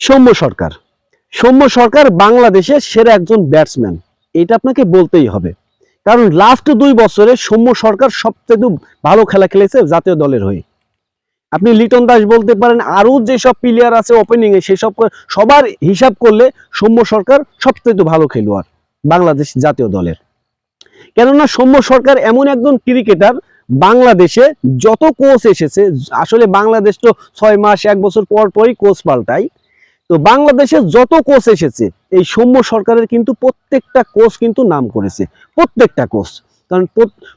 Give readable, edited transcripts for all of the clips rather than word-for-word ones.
সৌম্য সরকার। সৌম্য সরকার বাংলাদেশের সেরা একজন ব্যাটসম্যান, এটা আপনাকে বলতেই হবে। কারণ লাস্ট 2 বছরে সৌম্য সরকার সবচেয়ে ভালো খেলা খেলেছে জাতীয় দলের হয়ে। আপনি লিটন দাস বলতে পারেন, আরও যেসব প্লেয়ার আছে ওপেনিংয়ে সেসব সবার হিসাব করলে সৌম্য সরকার সবচেয়ে ভালো খেলোয়াড় বাংলাদেশ জাতীয় দলের। কেননা সৌম্য সরকার এমন একজন ক্রিকেটার, বাংলাদেশে যত কোচ এসেছে, আসলে বাংলাদেশ তো 6 মাস 1 বছর পর পরই কোচ পাল্টায়, তো বাংলাদেশে যত কোচ এসেছে এই সৌম্য সরকারের কিন্তু প্রত্যেকটা কোচ কিন্তু নাম করেছে, প্রত্যেকটা কোচ। কারণ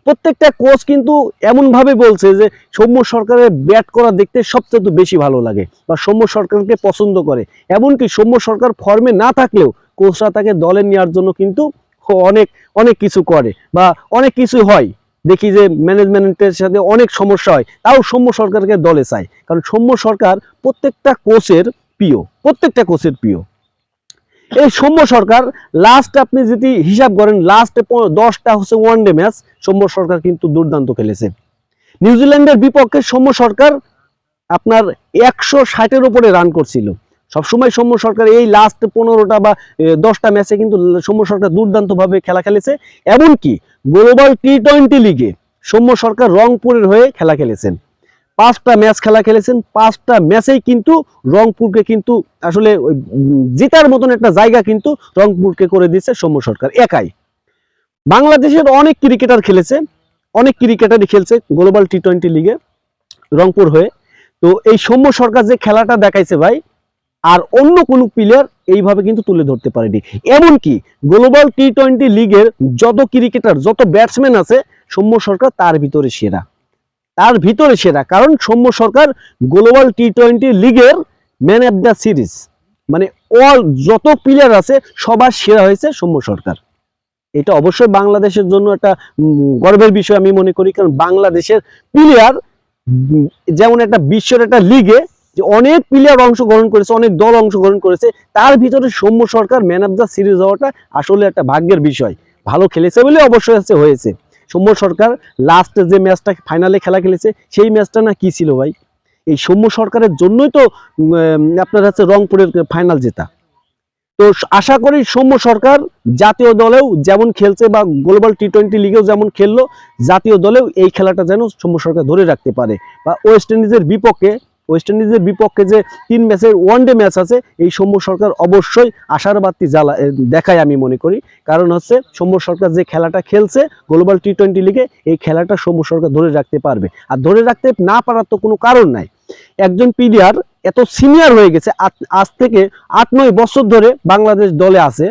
প্রত্যেকটা কোচ কিন্তু এমনভাবে বলছে যে সৌম্য সরকারের ব্যাট করা দেখতে সবচেয়ে বেশি ভালো লাগে বা সৌম্য সরকারকে পছন্দ করে। এমনকি সৌম্য সরকার ফর্মে না থাকলেও কোচরা তাকে দলে নেওয়ার জন্য কিন্তু অনেক অনেক কিছু করে বা অনেক কিছু হয়। দেখি যে ম্যানেজমেন্টের সাথে অনেক সমস্যা হয়, তাও সৌম্য সরকারকে দলে চায়। কারণ সৌম্য সরকার প্রত্যেকটা কোচের প্রিয়, প্রত্যেকটা কোচের প্রিয়। এই সৌম্য সরকার লাস্ট আপনি যদি হিসাব করেন, লাস্ট 10টা হচ্ছে ওয়ানডে ম্যাচ সৌম্য সরকার কিন্তু দুর্দান্ত খেলেছে। নিউজিল্যান্ডের বিপক্ষে সৌম্য সরকার আপনার 160-এর উপরে রান করছিল। সবসময় সৌম্য সরকার এই লাস্ট 15টা বা 10টা ম্যাচে কিন্তু সৌম্য সরকার দুর্দান্তভাবে খেলা খেলেছে। এমনকি গ্লোবাল টি20 লিগে সৌম্য সরকার রংপুরের হয়ে খেলা খেলেছেন। 5টা ম্যাচ খেলা খেলেছেন, 5টা ম্যাচেই কিন্তু রংপুরকে কিন্তু আসলে জেতার মতন একটা জায়গা কিন্তু রংপুরকে করে দিয়েছে সৌম্য সরকার একাই। বাংলাদেশের অনেক ক্রিকেটার খেলেছে, অনেক ক্রিকেটারই খেলছে গ্লোবাল টি20 লিগে রংপুর হয়ে। তো এই সৌম্য সরকার যে খেলাটা দেখাইছে ভাই, আর অন্য কোনো প্লেয়ার এইভাবে কিন্তু তুলে ধরতে পারেনি। এমনকি গ্লোবাল টি20 লিগের যত ক্রিকেটার, যত ব্যাটসম্যান আছে, সৌম্য সরকার তার ভিতরে সেরা, তার ভিতরে সেরা। কারণ সৌম্য সরকার গ্লোবাল টি20 লিগের ম্যান অফ দ্য সিরিজ, মানে অল যত প্লেয়ার আছে সবার সেরা হয়েছে সৌম্য সরকার। এটা অবশ্যই বাংলাদেশের জন্য একটা গর্বের বিষয় আমি মনে করি। কারণ বাংলাদেশের প্লেয়ার যেমন একটা বিশ্বের একটা লিগে যে অনেক প্লেয়ার অংশগ্রহণ করেছে, অনেক দল অংশগ্রহণ করেছে, তার ভিতরে সৌম্য সরকার ম্যান অফ দ্য সিরিজ হওয়াটা আসলে একটা ভাগ্যের বিষয়। ভালো খেলেছে বলে অবশ্যই হয়েছে। সৌম্য সরকার লাস্টে যে ম্যাচটা ফাইনালে খেলা খেলেছে, সেই ম্যাচটা না কি ছিল ভাই, এই সৌম্য সরকারের জন্যই তো আপনার হচ্ছে রংপুরের ফাইনাল জেতা। তো আশা করি সৌম্য সরকার জাতীয় দলেও যেমন খেলছে বা গ্লোবাল টি20 লিগেও যেমন খেললো, জাতীয় দলেও এই খেলাটা যেন সৌম্য সরকার ধরে রাখতে পারে। বা ওয়েস্ট ইন্ডিজের বিপক্ষে যে 3 ম্যাচের ওয়ানডে ম্যাচ আছে, এই সৌম্য সরকার অবশ্যই আশার বাতি দেখায় আমি মনে করি। কারণ হচ্ছে সৌম্য সরকার যে খেলাটা খেলছে গ্লোবাল টি20 লিগে, এই খেলাটা সৌম্য সরকার ধরে রাখতে পারবে। আর ধরে রাখতে না পারার তো কোনো কারণ নাই। একজন প্লেয়ার এত সিনিয়র হয়ে গেছে, আজ থেকে 8-9 বছর ধরে বাংলাদেশ দলে আছে,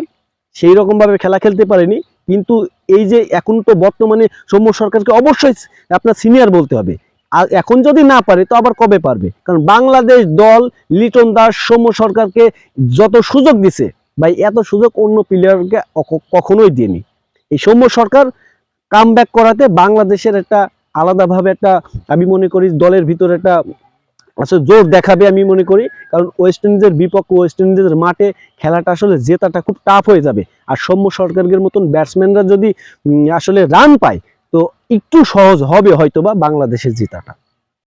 সেই রকম ভাবে খেলা খেলতে পারেনি। কিন্তু এই যে এখন তো বর্তমানে সৌম্য সরকারকে অবশ্যই আপনার সিনিয়র বলতে হবে। আর এখন যদি না পারে তো আবার কবে পারবে? কারণ বাংলাদেশ দল লিটন দাস সৌম্য সরকারকে যত সুযোগ দিছে ভাই, এত সুযোগ অন্য প্লেয়ারকে কখনোই দেয়নি। এই সৌম্য সরকার কামব্যাক করাতে বাংলাদেশের একটা আলাদাভাবে একটা, আমি মনে করি দলের ভিতরে একটা আসলে জোর দেখাবে আমি মনে করি। কারণ ওয়েস্ট ইন্ডিজের বিপক্ষে ওয়েস্ট ইন্ডিজের মাঠে খেলাটা আসলে জেতাটা খুব টাফ হয়ে যাবে। আর সৌম্য সরকারের মতন ব্যাটসম্যানরা যদি আসলে রান পায়, তো একটু সহজ হবে হয়তোবা বাংলাদেশের জেতাটা।